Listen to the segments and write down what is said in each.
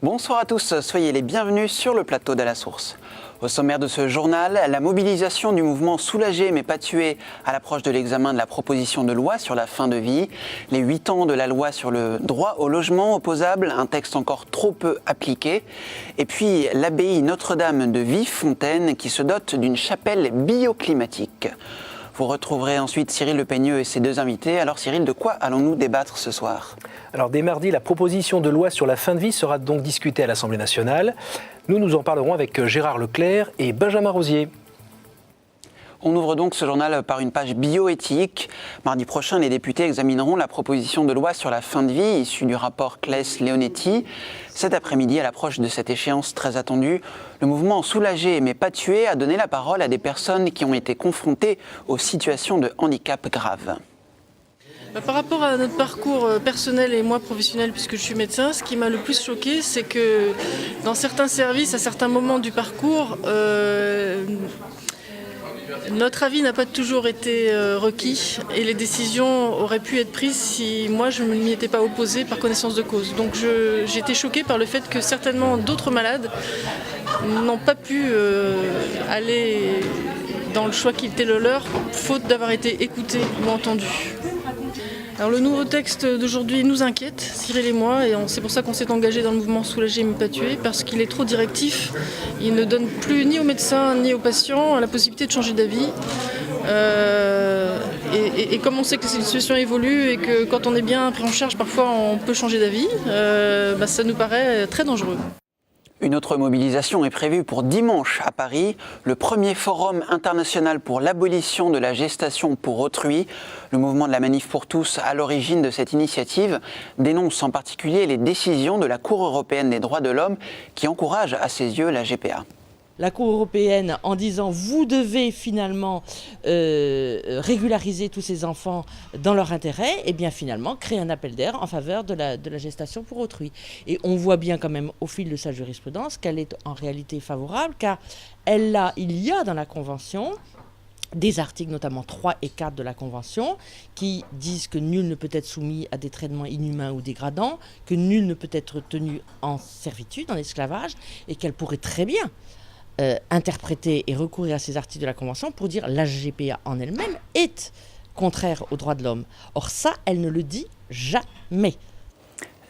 Bonsoir à tous, soyez les bienvenus sur le plateau de la Source. Au sommaire de ce journal, la mobilisation du mouvement Soulagés mais pas tués à l'approche de l'examen de la proposition de loi sur la fin de vie, les 8 ans de la loi sur le droit au logement opposable, un texte encore trop peu appliqué, et puis l'abbaye Notre-Dame de Vivefontaine qui se dote d'une chapelle bioclimatique. Vous retrouverez ensuite Cyril Le Peigneux et ses deux invités. Alors Cyril, de quoi allons-nous débattre ce soir ? Alors dès mardi, la proposition de loi sur la fin de vie sera donc discutée à l'Assemblée nationale. Nous en parlerons avec Gérard Leclerc et Benjamin Rosier. On ouvre donc ce journal par une page bioéthique. Mardi prochain, les députés examineront la proposition de loi sur la fin de vie issue du rapport Claes-Leonetti. Cet après-midi, à l'approche de cette échéance très attendue, le mouvement Soulagés mais pas tués a donné la parole à des personnes qui ont été confrontées aux situations de handicap grave. Par rapport à notre parcours personnel et moi professionnel, puisque je suis médecin, ce qui m'a le plus choqué, c'est que dans certains services, à certains moments du parcours, notre avis n'a pas toujours été requis et les décisions auraient pu être prises si moi je ne m'y étais pas opposée par connaissance de cause. Donc j'ai été choquée par le fait que certainement d'autres malades n'ont pas pu aller dans le choix qui était le leur, faute d'avoir été écoutés ou entendus. Alors le nouveau texte d'aujourd'hui nous inquiète, Cyril et moi, et c'est pour ça qu'on s'est engagé dans le mouvement Soulagés mais pas tués, parce qu'il est trop directif. Il ne donne plus ni aux médecins ni aux patients la possibilité de changer d'avis. Et comme on sait que cette situation évolue et que quand on est bien pris en charge, parfois on peut changer d'avis, ça nous paraît très dangereux. Une autre mobilisation est prévue pour dimanche à Paris, le premier forum international pour l'abolition de la gestation pour autrui. Le mouvement de la Manif pour tous, à l'origine de cette initiative, dénonce en particulier les décisions de la Cour européenne des droits de l'homme qui encouragent à ses yeux la GPA. La Cour européenne en disant vous devez finalement régulariser tous ces enfants dans leur intérêt, et bien finalement créer un appel d'air en faveur de la gestation pour autrui. Et on voit bien quand même au fil de sa jurisprudence qu'elle est en réalité favorable, car il y a dans la Convention des articles, notamment 3 et 4 de la Convention, qui disent que nul ne peut être soumis à des traitements inhumains ou dégradants, que nul ne peut être tenu en servitude, en esclavage, et qu'elle pourrait très bien interpréter et recourir à ces articles de la Convention pour dire la GPA en elle-même est contraire aux droits de l'homme. Or ça, elle ne le dit jamais.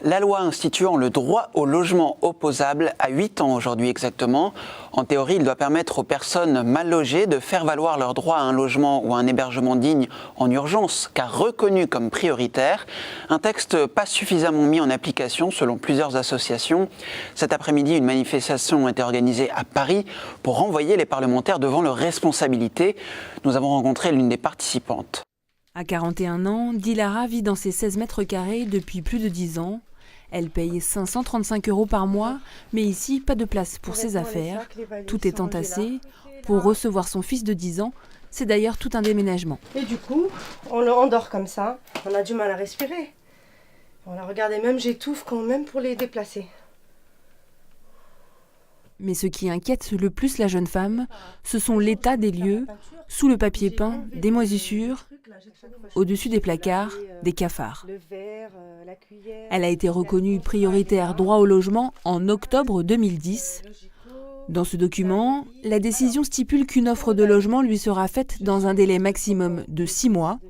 La loi instituant le droit au logement opposable a 8 ans aujourd'hui exactement. En théorie, il doit permettre aux personnes mal logées de faire valoir leur droit à un logement ou à un hébergement digne en urgence, car reconnu comme prioritaire. Un texte pas suffisamment mis en application selon plusieurs associations. Cet après-midi, une manifestation a été organisée à Paris pour renvoyer les parlementaires devant leurs responsabilités. Nous avons rencontré l'une des participantes. À 41 ans, Dilara vit dans ses 16 mètres carrés depuis plus de 10 ans. Elle paye 535 € par mois, mais ici, pas de place pour ses affaires. Tout est entassé. Pour recevoir son fils de 10 ans, c'est d'ailleurs tout un déménagement. Et du coup, on dort comme ça, on a du mal à respirer. Voilà, regardez, même j'étouffe quand même pour les déplacer. Mais ce qui inquiète le plus la jeune femme, ce sont l'état des lieux, sous le papier peint, des moisissures, au-dessus des placards, des cafards. Elle a été reconnue prioritaire droit au logement en octobre 2010. Dans ce document, la décision stipule qu'une offre de logement lui sera faite dans un délai maximum de 6 mois.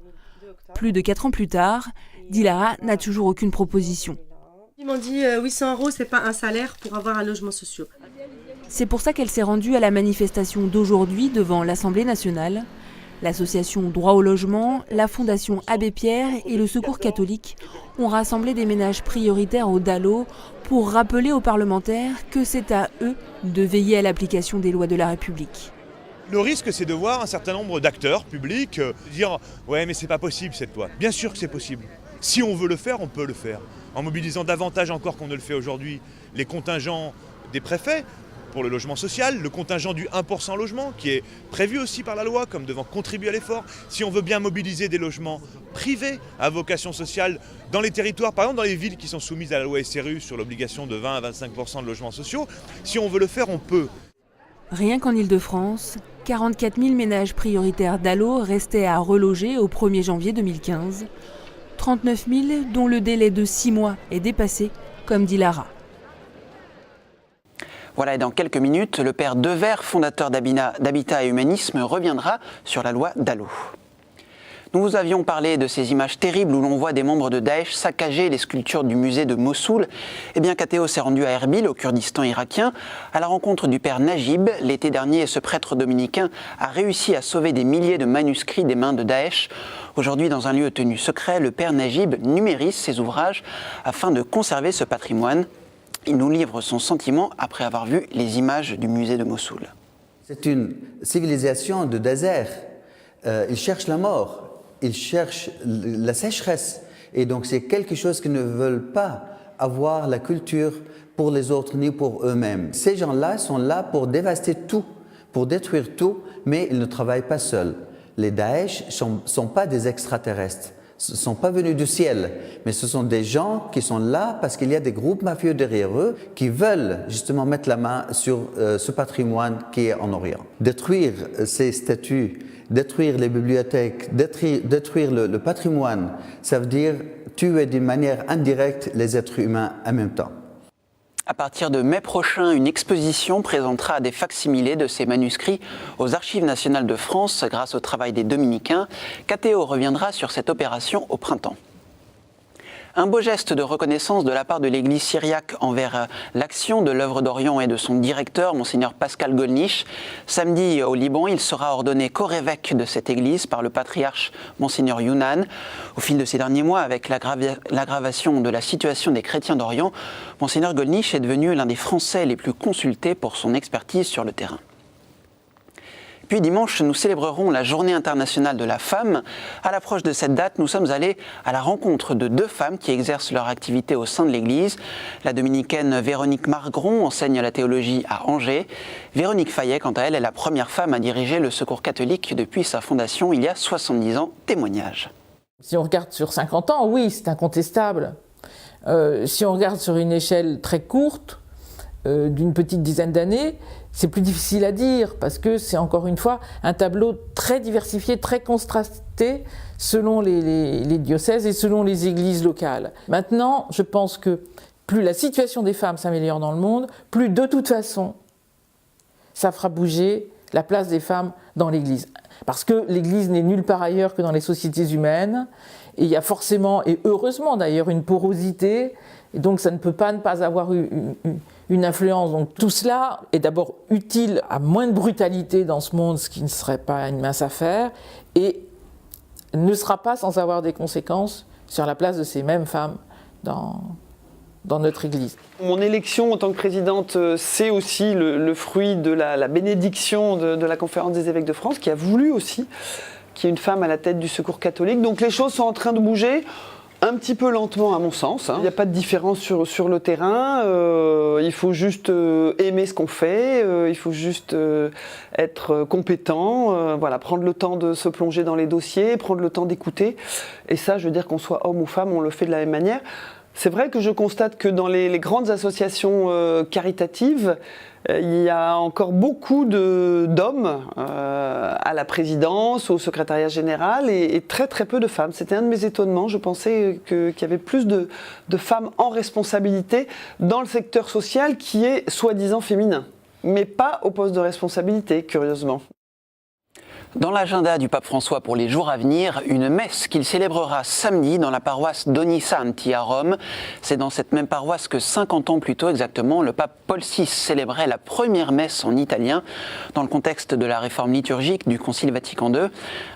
Plus de 4 ans plus tard, Dilara n'a toujours aucune proposition. Ils m'ont dit 800 €, c'est pas un salaire pour avoir un logement social. C'est pour ça qu'elle s'est rendue à la manifestation d'aujourd'hui devant l'Assemblée nationale. L'association Droit au logement, la Fondation Abbé Pierre et le Secours catholique ont rassemblé des ménages prioritaires au DALO pour rappeler aux parlementaires que c'est à eux de veiller à l'application des lois de la République. Le risque, c'est de voir un certain nombre d'acteurs publics dire « ouais, mais c'est pas possible cette loi ». Bien sûr que c'est possible. Si on veut le faire, on peut le faire. En mobilisant davantage encore qu'on ne le fait aujourd'hui, les contingents des préfets pour le logement social, le contingent du 1% logement qui est prévu aussi par la loi comme devant contribuer à l'effort. Si on veut bien mobiliser des logements privés à vocation sociale dans les territoires, par exemple dans les villes qui sont soumises à la loi SRU sur l'obligation de 20 à 25% de logements sociaux, si on veut le faire, on peut. Rien qu'en Île-de-France, 44 000 ménages prioritaires DALO restaient à reloger au 1er janvier 2015. 39 000 dont le délai de 6 mois est dépassé, comme dit Lara. Voilà, et dans quelques minutes, le père Devers, fondateur d'Habitat et Humanisme, reviendra sur la loi Dallot. Nous vous avions parlé de ces images terribles où l'on voit des membres de Daesh saccager les sculptures du musée de Mossoul. Eh bien, KTO s'est rendu à Erbil, au Kurdistan irakien, à la rencontre du père Najib. L'été dernier, ce prêtre dominicain a réussi à sauver des milliers de manuscrits des mains de Daesh. Aujourd'hui, dans un lieu tenu secret, le père Najib numérise ses ouvrages afin de conserver ce patrimoine. Il nous livre son sentiment après avoir vu les images du musée de Mossoul. C'est une civilisation de désert. Ils cherchent la mort. Ils cherchent la sécheresse. Et donc c'est quelque chose qu'ils ne veulent pas avoir la culture pour les autres ni pour eux-mêmes. Ces gens-là sont là pour dévaster tout, pour détruire tout, mais ils ne travaillent pas seuls. Les Daesh ne sont pas des extraterrestres, ne sont pas venus du ciel, mais ce sont des gens qui sont là parce qu'il y a des groupes mafieux derrière eux qui veulent justement mettre la main sur ce patrimoine qui est en Orient. Détruire ces statues, détruire les bibliothèques, détruire le patrimoine, ça veut dire tuer d'une manière indirecte les êtres humains en même temps. À partir de mai prochain, une exposition présentera des facsimilés de ces manuscrits aux Archives nationales de France grâce au travail des Dominicains. KTO reviendra sur cette opération au printemps. Un beau geste de reconnaissance de la part de l'Église syriaque envers l'action de l'œuvre d'Orient et de son directeur, Monseigneur Pascal Golnisch. Samedi, au Liban, il sera ordonné co-évêque de cette église par le patriarche Monseigneur Younan. Au fil de ces derniers mois, avec l'aggravation de la situation des chrétiens d'Orient, Monseigneur Golnisch est devenu l'un des Français les plus consultés pour son expertise sur le terrain. Puis dimanche, nous célébrerons la Journée internationale de la femme. À l'approche de cette date, nous sommes allés à la rencontre de deux femmes qui exercent leur activité au sein de l'Église. La dominicaine Véronique Margron enseigne la théologie à Angers. Véronique Fayet, quant à elle, est la première femme à diriger le Secours catholique depuis sa fondation il y a 70 ans. Témoignage. Si on regarde sur 50 ans, oui, c'est incontestable. Si on regarde sur une échelle très courte, d'une petite dizaine d'années, c'est plus difficile à dire parce que c'est encore une fois un tableau très diversifié, très contrasté selon les diocèses et selon les églises locales. Maintenant, je pense que plus la situation des femmes s'améliore dans le monde, plus de toute façon, ça fera bouger la place des femmes dans l'Église. Parce que l'Église n'est nulle part ailleurs que dans les sociétés humaines, et il y a forcément, et heureusement d'ailleurs, une porosité, et donc ça ne peut pas ne pas avoir une influence. Donc tout cela est d'abord utile à moins de brutalité dans ce monde, ce qui ne serait pas une mince affaire, et ne sera pas sans avoir des conséquences sur la place de ces mêmes femmes dans notre Église. Mon élection en tant que présidente, c'est aussi le fruit de la bénédiction de la Conférence des évêques de France, qui a voulu aussi qu'il y ait une femme à la tête du Secours catholique. Donc les choses sont en train de bouger. Un petit peu lentement à mon sens. Il n'y a pas de différence sur le terrain. Il faut juste aimer ce qu'on fait. Il faut juste être compétent. Voilà, prendre le temps de se plonger dans les dossiers, prendre le temps d'écouter. Et ça, je veux dire qu'on soit homme ou femme, on le fait de la même manière. C'est vrai que je constate que dans les grandes associations caritatives, il y a encore beaucoup d'hommes à la présidence, au secrétariat général et très très peu de femmes. C'était un de mes étonnements. Je pensais qu'il y avait plus de femmes en responsabilité dans le secteur social qui est soi-disant féminin, mais pas au poste de responsabilité, curieusement. Dans l'agenda du pape François pour les jours à venir, une messe qu'il célébrera samedi dans la paroisse d'Ognissanti à Rome. C'est dans cette même paroisse que 50 ans plus tôt exactement, le pape Paul VI célébrait la première messe en italien dans le contexte de la réforme liturgique du Concile Vatican II.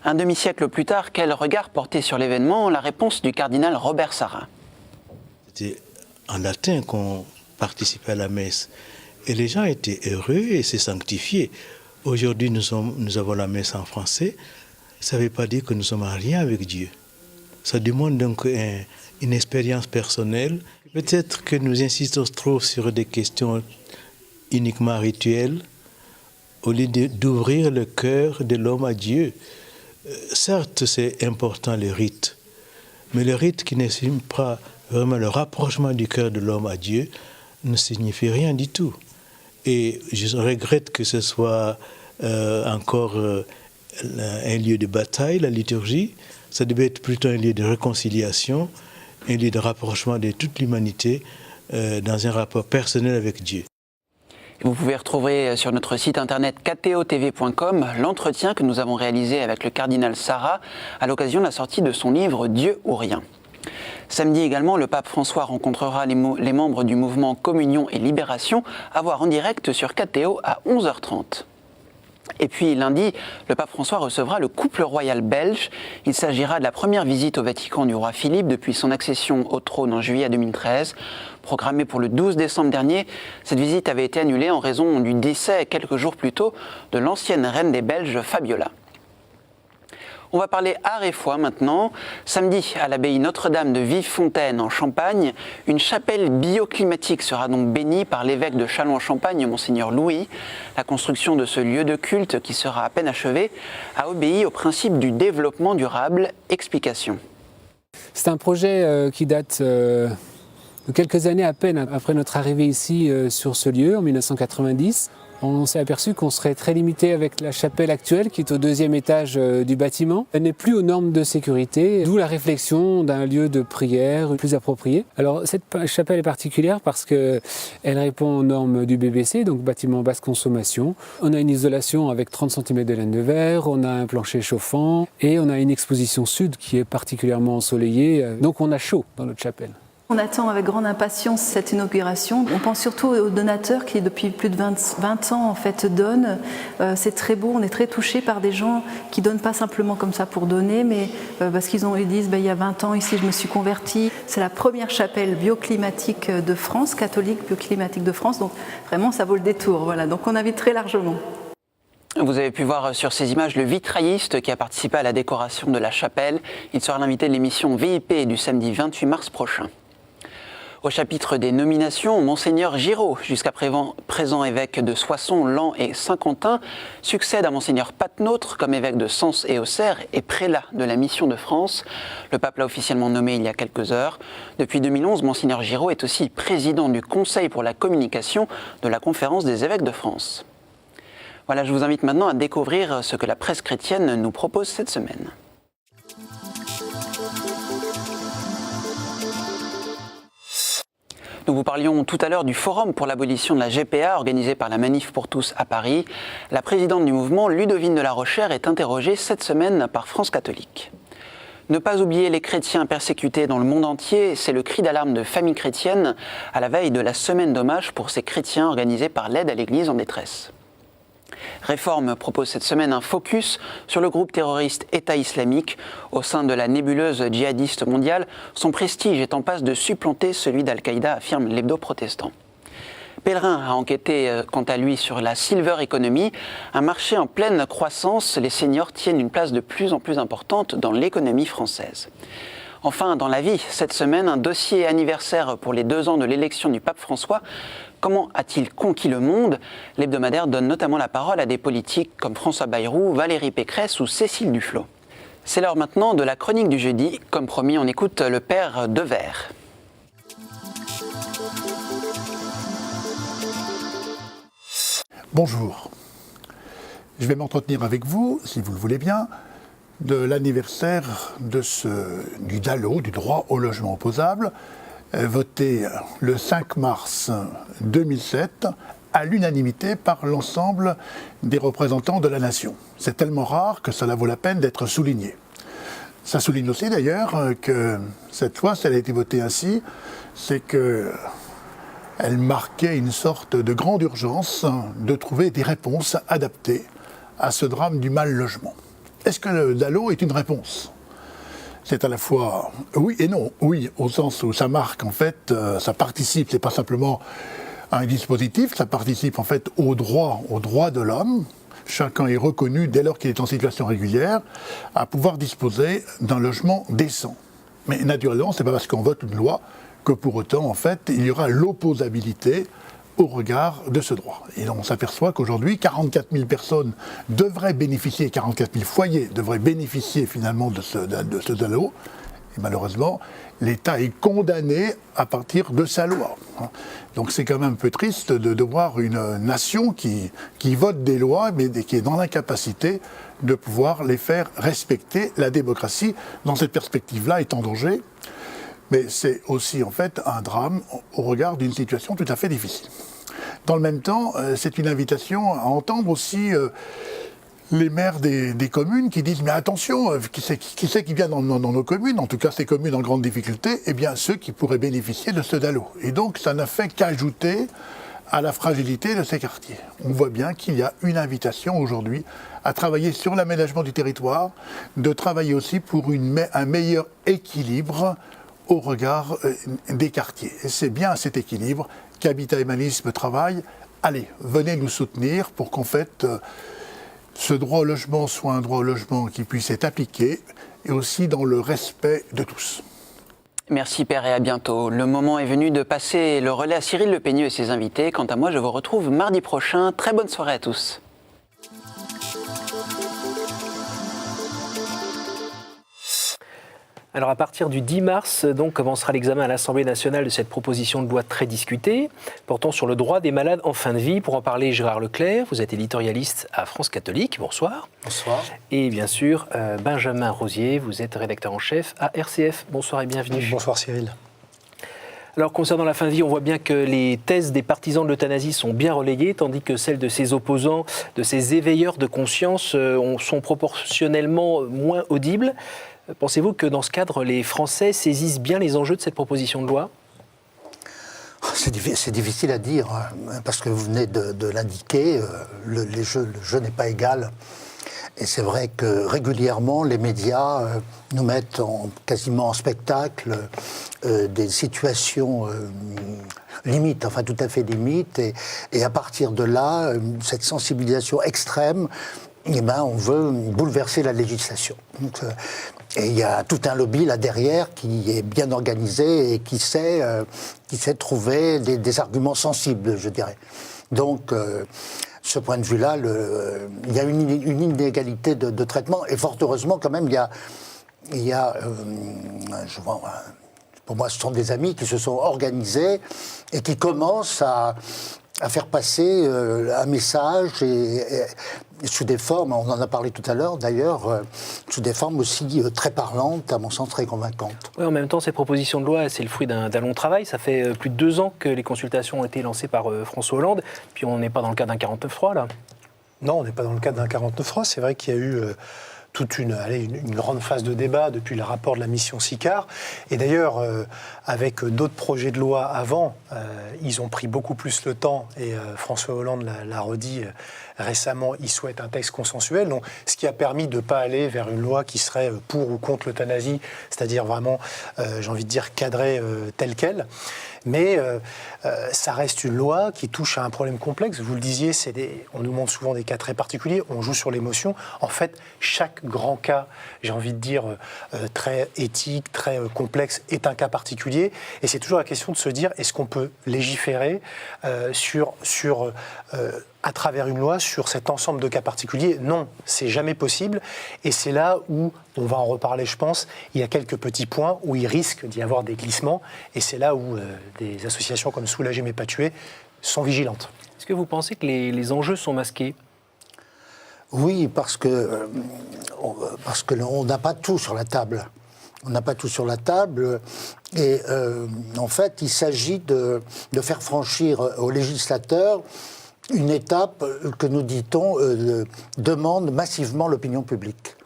Un demi-siècle plus tard, quel regard porté sur l'événement? La réponse du cardinal Robert Sarra. C'était en latin qu'on participait à la messe et les gens étaient heureux et s'est sanctifiés. Aujourd'hui, nous avons la messe en français. Ça ne veut pas dire que nous sommes en rien avec Dieu. Ça demande donc une expérience personnelle. Peut-être que nous insistons trop sur des questions uniquement rituelles, au lieu d'ouvrir le cœur de l'homme à Dieu. Certes, c'est important le rite, mais le rite qui ne signifie pas vraiment le rapprochement du cœur de l'homme à Dieu ne signifie rien du tout. Et je regrette que ce soit encore un lieu de bataille, la liturgie. Ça devait être plutôt un lieu de réconciliation, un lieu de rapprochement de toute l'humanité dans un rapport personnel avec Dieu. Vous pouvez retrouver sur notre site internet ktotv.com l'entretien que nous avons réalisé avec le cardinal Sarah à l'occasion de la sortie de son livre « Dieu ou rien ». Samedi également, le pape François rencontrera les membres du mouvement Communion et Libération, à voir en direct sur KTO à 11h30. Et puis lundi, le pape François recevra le couple royal belge. Il s'agira de la première visite au Vatican du roi Philippe depuis son accession au trône en juillet 2013. Programmée pour le 12 décembre dernier, cette visite avait été annulée en raison du décès quelques jours plus tôt de l'ancienne reine des Belges, Fabiola. On va parler art et foi maintenant. Samedi, à l'abbaye Notre-Dame de Vivefontaine en Champagne, une chapelle bioclimatique sera donc bénie par l'évêque de Châlons-en-Champagne, Monseigneur Louis. La construction de ce lieu de culte, qui sera à peine achevé, a obéi au principe du développement durable. Explication. C'est un projet qui date de quelques années à peine après notre arrivée ici sur ce lieu, en 1990. On s'est aperçu qu'on serait très limité avec la chapelle actuelle qui est au 2e étage du bâtiment. Elle n'est plus aux normes de sécurité, d'où la réflexion d'un lieu de prière plus approprié. Alors cette chapelle est particulière parce qu'elle répond aux normes du BBC, donc bâtiment basse consommation. On a une isolation avec 30 cm de laine de verre, on a un plancher chauffant et on a une exposition sud qui est particulièrement ensoleillée. Donc on a chaud dans notre chapelle. On attend avec grande impatience cette inauguration. On pense surtout aux donateurs qui, depuis plus de 20 ans, en fait, donnent. C'est très beau, on est très touchés par des gens qui ne donnent pas simplement comme ça pour donner, mais parce qu'ils disent il y a 20 ans, ici, je me suis converti. C'est la première chapelle bioclimatique de France, catholique bioclimatique de France, donc vraiment, ça vaut le détour. Voilà. Donc on invite très largement. Vous avez pu voir sur ces images le vitrailliste qui a participé à la décoration de la chapelle. Il sera l'invité de l'émission VIP du samedi 28 mars prochain. Au chapitre des nominations, Monseigneur Giraud, jusqu'à présent évêque de Soissons, Laon et Saint-Quentin, succède à Monseigneur Patnôtre comme évêque de Sens et Auxerre et prélat de la Mission de France. Le pape l'a officiellement nommé il y a quelques heures. Depuis 2011, Monseigneur Giraud est aussi président du Conseil pour la communication de la Conférence des évêques de France. Voilà, je vous invite maintenant à découvrir ce que la presse chrétienne nous propose cette semaine. Nous vous parlions tout à l'heure du forum pour l'abolition de la GPA organisé par la Manif pour tous à Paris. La présidente du mouvement, Ludovine de la Rochère, est interrogée cette semaine par France Catholique. Ne pas oublier les chrétiens persécutés dans le monde entier, c'est le cri d'alarme de Famille chrétienne à la veille de la semaine d'hommage pour ces chrétiens organisée par l'Aide à l'Église en détresse. Réforme propose cette semaine un focus sur le groupe terroriste État islamique. Au sein de la nébuleuse djihadiste mondiale, son prestige est en passe de supplanter celui d'Al-Qaïda, affirme l'hebdo protestant. Pèlerin a enquêté quant à lui sur la silver economy, un marché en pleine croissance. Les seniors tiennent une place de plus en plus importante dans l'économie française. Enfin, dans la vie, cette semaine, un dossier anniversaire pour les 2 ans de l'élection du pape François. Comment a-t-il conquis le monde? L'hebdomadaire donne notamment la parole à des politiques comme François Bayrou, Valérie Pécresse ou Cécile Duflot. C'est l'heure maintenant de la chronique du jeudi. Comme promis, on écoute le père Devers. Bonjour. Je vais m'entretenir avec vous, si vous le voulez bien, de l'anniversaire du DALO, du droit au logement opposable, voté le 5 mars 2007 à l'unanimité par l'ensemble des représentants de la nation. C'est tellement rare que cela vaut la peine d'être souligné. Ça souligne aussi d'ailleurs que cette loi, si elle a été votée ainsi, c'est qu'elle marquait une sorte de grande urgence de trouver des réponses adaptées à ce drame du mal logement. Est-ce que le DALO est une réponse ? C'est à la fois oui et non. Oui, au sens où ça marque, en fait, ça participe, c'est pas simplement un dispositif, ça participe en fait au droit de l'homme. Chacun est reconnu, dès lors qu'il est en situation régulière, à pouvoir disposer d'un logement décent. Mais naturellement, c'est pas parce qu'on vote une loi que pour autant, en fait, il y aura l'opposabilité au regard de ce droit. Et on s'aperçoit qu'aujourd'hui, 44 000 personnes devraient bénéficier, 44 000 foyers devraient bénéficier finalement de ce DALO. Et malheureusement, l'État est condamné à partir de sa loi. Donc c'est quand même un peu triste de voir une nation qui vote des lois, mais qui est dans l'incapacité de pouvoir les faire respecter. La démocratie, dans cette perspective-là, est en danger. Mais c'est aussi en fait un drame au regard d'une situation tout à fait difficile. Dans le même temps, c'est une invitation à entendre aussi les maires des communes qui disent « mais attention, qui c'est qui vient dans nos communes, en tout cas ces communes en grande difficulté, eh bien ceux qui pourraient bénéficier de ce DALO ». Et donc ça n'a fait qu'ajouter à la fragilité de ces quartiers. On voit bien qu'il y a une invitation aujourd'hui à travailler sur l'aménagement du territoire, de travailler aussi pour un meilleur équilibre au regard des quartiers. Et c'est bien à cet équilibre qu'Habitat Humanisme travaille. Allez, venez nous soutenir pour qu'en fait ce droit au logement soit un droit au logement qui puisse être appliqué et aussi dans le respect de tous. Merci Père et à bientôt. Le moment est venu de passer le relais à Cyril Le Peigneux et ses invités. Quant à moi, je vous retrouve mardi prochain. Très bonne soirée à tous. Alors à partir du 10 mars, donc, commencera l'examen à l'Assemblée nationale de cette proposition de loi très discutée, portant sur le droit des malades en fin de vie. Pour en parler, Gérard Leclerc, vous êtes éditorialiste à France Catholique. Bonsoir. Bonsoir. Et bien sûr, Benjamin Rosier, vous êtes rédacteur en chef à RCF. Bonsoir et bienvenue. Bonsoir Cyril. Alors concernant la fin de vie, on voit bien que les thèses des partisans de l'euthanasie sont bien relayées, tandis que celles de ses opposants, de ses éveilleurs de conscience, sont proportionnellement moins audibles. Pensez-vous que dans ce cadre, les Français saisissent bien les enjeux de cette proposition de loi ? C'est difficile à dire, parce que vous venez de l'indiquer, le jeu n'est pas égal. Et c'est vrai que régulièrement, les médias nous mettent quasiment en spectacle des situations limites, enfin tout à fait limites. Et à partir de là, cette sensibilisation extrême, eh ben, on veut bouleverser la législation. Donc, et il y a tout un lobby là derrière qui est bien organisé et qui sait trouver des arguments sensibles, je dirais. Donc, ce point de vue-là, il y a une inégalité de traitement. Et fort heureusement, quand même, pour moi, ce sont des amis qui se sont organisés et qui commencent à faire passer un message et sous des formes, on en a parlé tout à l'heure d'ailleurs, sous des formes aussi très parlantes, à mon sens très convaincantes. Oui, en même temps, cette proposition de loi, c'est le fruit d'un long travail. Ça fait plus de 2 ans que les consultations ont été lancées par François Hollande, puis on n'est pas dans le cadre d'un 49.3 là. Non, on n'est pas dans le cadre d'un 49.3. C'est vrai qu'il y a eu toute une grande phase de débat depuis le rapport de la mission Sicard. Et d'ailleurs, avec d'autres projets de loi avant, ils ont pris beaucoup plus le temps, et François Hollande l'a redit récemment, il souhaite un texte consensuel, donc, ce qui a permis de ne pas aller vers une loi qui serait pour ou contre l'euthanasie, c'est-à-dire vraiment, j'ai envie de dire, cadrée telle qu'elle. Mais ça reste une loi qui touche à un problème complexe. Vous le disiez, on nous montre souvent des cas très particuliers, on joue sur l'émotion. En fait, chaque grand cas, j'ai envie de dire, très éthique, très complexe, est un cas particulier. Et c'est toujours la question de se dire, est-ce qu'on peut légiférer à travers une loi sur cet ensemble de cas particuliers? Non, c'est jamais possible. Et c'est là où, on va en reparler je pense, il y a quelques petits points où il risque d'y avoir des glissements. Et c'est là où des associations comme Soulager mais pas tuer sont vigilantes. Est-ce que vous pensez que les enjeux sont masqués ? Oui, parce que on n'a pas tout sur la table. On n'a pas tout sur la table et en fait, il s'agit de faire franchir aux législateurs une étape que, nous dit-on, demande massivement l'opinion publique.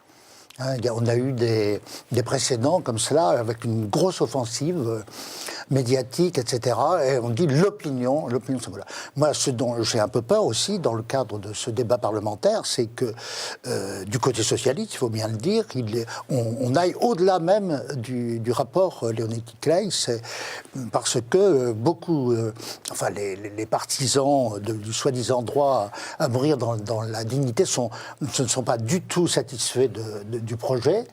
On a eu des précédents comme cela, avec une grosse offensive médiatique, etc. Et on dit l'opinion, c'est voilà. Moi, ce dont j'ai un peu peur aussi, dans le cadre de ce débat parlementaire, c'est que du côté socialiste, il faut bien le dire, on aille au-delà même du rapport Leonetti-Claes, parce que beaucoup, les partisans du soi-disant droit à mourir dans la dignité ce ne sont pas du tout satisfaits du projet.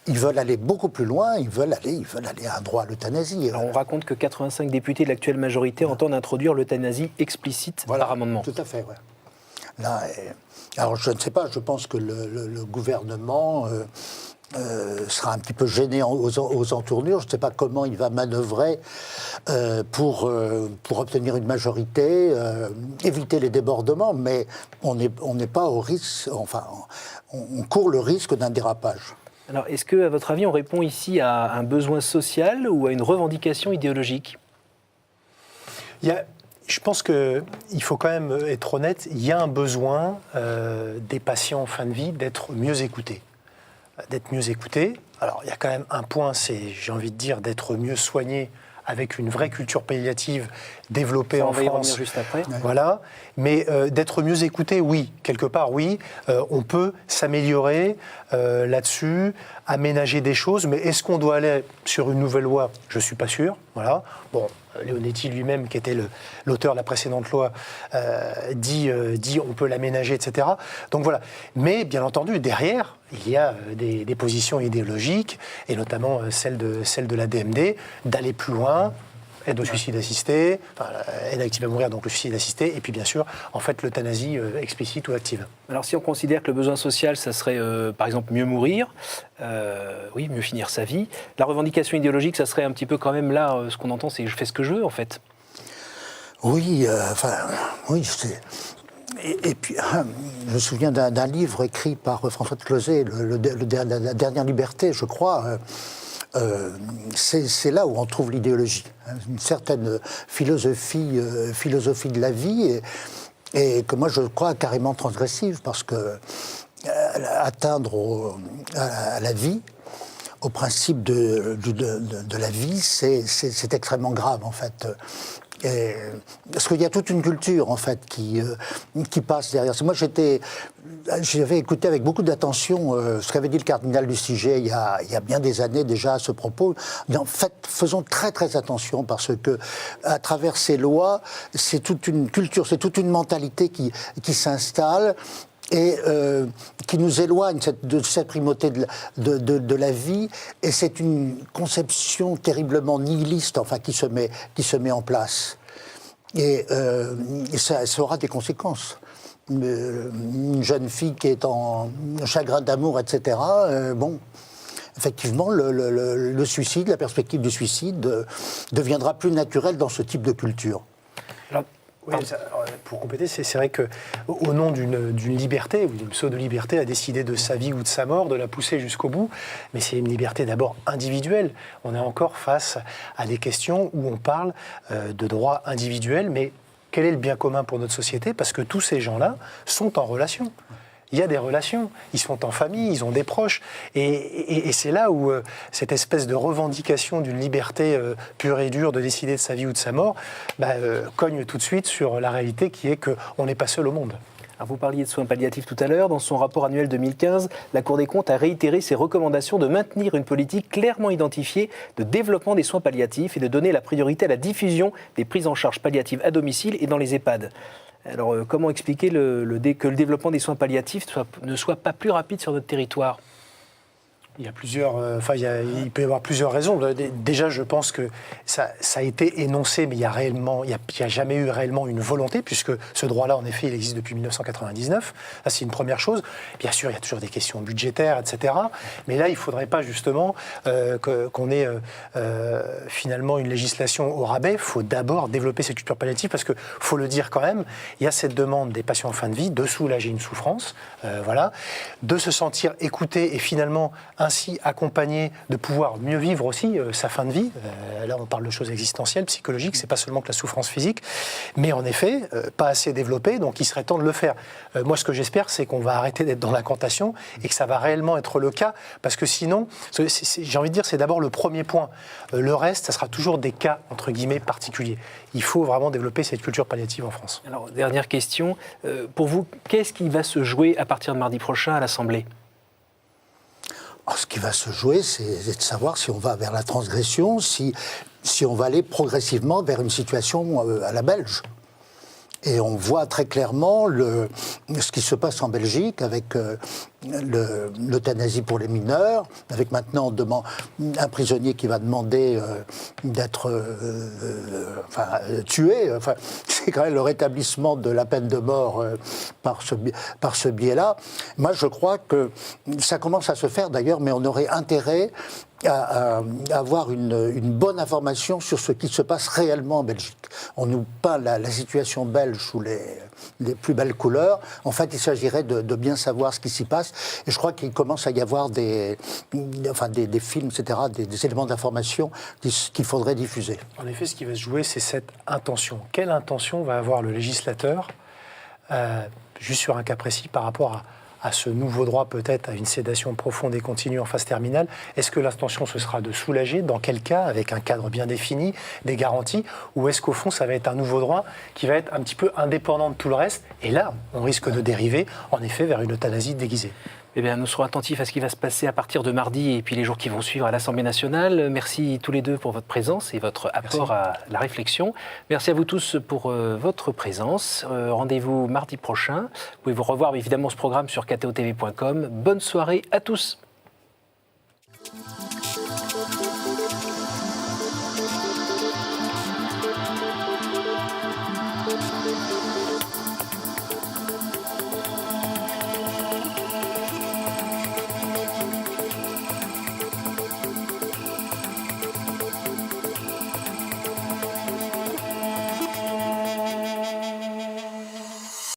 Ils veulent aller beaucoup plus loin, ils veulent aller à un droit à l'euthanasie. Alors on raconte que 85 députés de l'actuelle majorité entendent introduire l'euthanasie explicite par amendement. Tout à fait, oui. Alors je ne sais pas, je pense que le gouvernement sera un petit peu gêné aux entournures. Je ne sais pas comment il va manœuvrer pour obtenir une majorité, éviter les débordements, mais on n'est pas au risque, on court le risque d'un dérapage. Alors, est-ce que, à votre avis, on répond ici à un besoin social ou à une revendication idéologique ? Il Je pense qu'il faut quand même être honnête, il y a un besoin des patients en fin de vie d'être mieux écoutés. Alors il y a quand même un point, c'est, j'ai envie de dire, d'être mieux soigné avec une vraie culture palliative développée en France. On va y revenir juste après. Voilà. Mais d'être mieux écouté, oui. Quelque part, oui. On peut s'améliorer là-dessus, aménager des choses. Mais est-ce qu'on doit aller sur une nouvelle loi ? Je ne suis pas sûr. Voilà. Bon, Leonetti lui-même, qui était l'auteur de la précédente loi, dit on peut l'aménager, etc. Donc voilà. Mais bien entendu, derrière, il y a des positions idéologiques, et notamment celle de la DMD, d'aller plus loin, aide au suicide assisté, enfin, aide active à mourir, donc le suicide assisté, et puis bien sûr, en fait, l'euthanasie explicite ou active. Alors si on considère que le besoin social, ça serait par exemple mieux mourir, oui, mieux finir sa vie, la revendication idéologique, ça serait un petit peu quand même là, ce qu'on entend, c'est je fais ce que je veux en fait. Oui, oui, c'est... Et puis, je me souviens d'un livre écrit par François de Closet, La dernière liberté, je crois. C'est là où on trouve l'idéologie, une certaine philosophie de la vie, et que moi je crois carrément transgressive, parce que atteindre à la vie, au principe de la vie, c'est extrêmement grave en fait. Parce qu'il y a toute une culture en fait qui passe derrière. Moi j'avais écouté avec beaucoup d'attention ce qu'avait dit le cardinal Lustiger il y a bien des années déjà à ce propos. Mais en fait, faisons très très attention, parce que à travers ces lois, c'est toute une culture, c'est toute une mentalité qui s'installe et qui nous éloigne de cette primauté de la vie, et c'est une conception terriblement nihiliste, enfin, qui se met en place. Et ça aura des conséquences. Une jeune fille qui est en chagrin d'amour, etc., bon, effectivement, le suicide, la perspective du suicide deviendra plus naturelle dans ce type de culture. Alors, oui, pour compléter, c'est vrai qu'au nom d'une liberté, ou d'une pseudo-liberté, a décidé de sa vie ou de sa mort, de la pousser jusqu'au bout, mais c'est une liberté d'abord individuelle. On est encore face à des questions où on parle de droits individuels, mais quel est le bien commun pour notre société ? Parce que tous ces gens-là sont en relation. Il y a des relations, ils sont en famille, ils ont des proches. Et c'est là où cette espèce de revendication d'une liberté pure et dure de décider de sa vie ou de sa mort cogne tout de suite sur la réalité qui est qu'on n'est pas seul au monde. Alors vous parliez de soins palliatifs tout à l'heure. Dans son rapport annuel 2015, la Cour des comptes a réitéré ses recommandations de maintenir une politique clairement identifiée de développement des soins palliatifs et de donner la priorité à la diffusion des prises en charge palliatives à domicile et dans les EHPAD. Alors, comment expliquer que le développement des soins palliatifs ne soit pas plus rapide sur notre territoire ? Il y a plusieurs, il peut y avoir plusieurs raisons. Déjà, je pense que ça a été énoncé, mais il y a jamais eu réellement une volonté, puisque ce droit-là, en effet, il existe depuis 1999. Ça, c'est une première chose. Bien sûr, il y a toujours des questions budgétaires, etc. Mais là, il ne faudrait pas justement qu'on ait finalement une législation au rabais. Il faut d'abord développer cette culture palliative, parce qu'il faut le dire quand même, il y a cette demande des patients en fin de vie de soulager une souffrance, voilà, de se sentir écouté et finalement ainsi accompagné de pouvoir mieux vivre aussi sa fin de vie. Là, on parle de choses existentielles, psychologiques, c'est pas seulement que la souffrance physique, mais en effet, pas assez développé, donc il serait temps de le faire. Moi, ce que j'espère, c'est qu'on va arrêter d'être dans l'incantation et que ça va réellement être le cas, parce que sinon, j'ai envie de dire, c'est d'abord le premier point. Le reste, ça sera toujours des cas, entre guillemets, particuliers. Il faut vraiment développer cette culture palliative en France. Alors, dernière question. Pour vous, qu'est-ce qui va se jouer à partir de mardi prochain à l'Assemblée ? Alors, ce qui va se jouer, c'est de savoir si on va vers la transgression, si on va aller progressivement vers une situation à la belge. Et on voit très clairement ce qui se passe en Belgique avec l'euthanasie pour les mineurs, avec maintenant un prisonnier qui va demander d'être tué. Enfin, c'est quand même le rétablissement de la peine de mort par ce biais-là. Moi, je crois que ça commence à se faire d'ailleurs, mais on aurait intérêt à avoir une bonne information sur ce qui se passe réellement en Belgique. On nous peint la situation belge sous les plus belles couleurs. En fait, il s'agirait de bien savoir ce qui s'y passe Et je crois qu'il commence à y avoir des films, etc., des éléments d'information qu'il faudrait diffuser. En effet, ce qui va se jouer, c'est cette intention. Quelle intention va avoir le législateur, juste sur un cas précis, par rapport à ce nouveau droit peut-être à une sédation profonde et continue en phase terminale? Est-ce que l'intention ce sera de soulager? Dans quel cas? Avec un cadre bien défini, des garanties? Ou est-ce qu'au fond ça va être un nouveau droit qui va être un petit peu indépendant de tout le reste? Et là, on risque de dériver en effet vers une euthanasie déguisée. Eh bien, nous serons attentifs à ce qui va se passer à partir de mardi et puis les jours qui vont suivre à l'Assemblée nationale. Merci tous les deux pour votre présence et votre apport à la réflexion. Merci à vous tous pour votre présence. Rendez-vous mardi prochain. Vous pouvez vous revoir évidemment ce programme sur ktotv.com. Bonne soirée à tous.